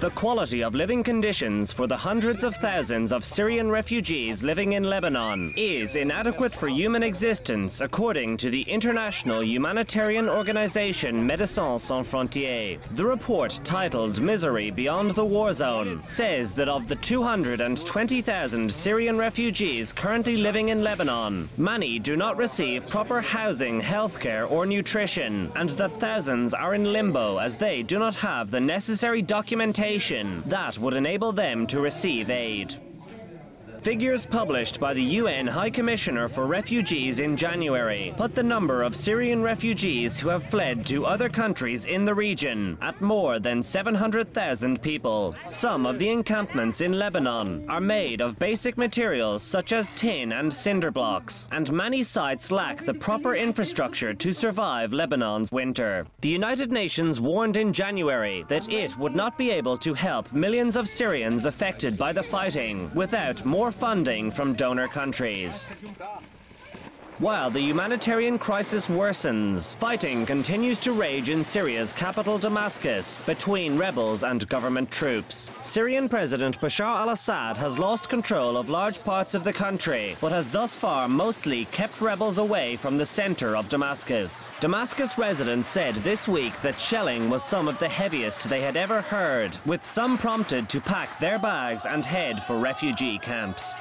The quality of living conditions for the hundreds of thousands of Syrian refugees living in Lebanon is inadequate for human existence, according to the international humanitarian organization Medecins Sans Frontiers. The report, titled Misery Beyond the War Zone, says that of the 220,000 Syrian refugees currently living in Lebanon, many do not receive proper housing, healthcare or nutrition, and that thousands are in limbo as they do not have the necessary documentation that would enable them to receive aid. Figures published by the UN High Commissioner for Refugees in January put the number of Syrian refugees who have fled to other countries in the region at more than 700,000 people. Some of the encampments in Lebanon are made of basic materials such as tin and cinder blocks, and many sites lack the proper infrastructure to survive Lebanon's winter. The United Nations warned in January that it would not be able to help millions of Syrians affected by the fighting without more funding from donor countries. While the humanitarian crisis worsens, fighting continues to rage in Syria's capital Damascus between rebels and government troops. Syrian President Bashar al-Assad has lost control of large parts of the country, but has thus far mostly kept rebels away from the center of Damascus. Damascus residents said this week that shelling was some of the heaviest they had ever heard, with some prompted to pack their bags and head for refugee camps.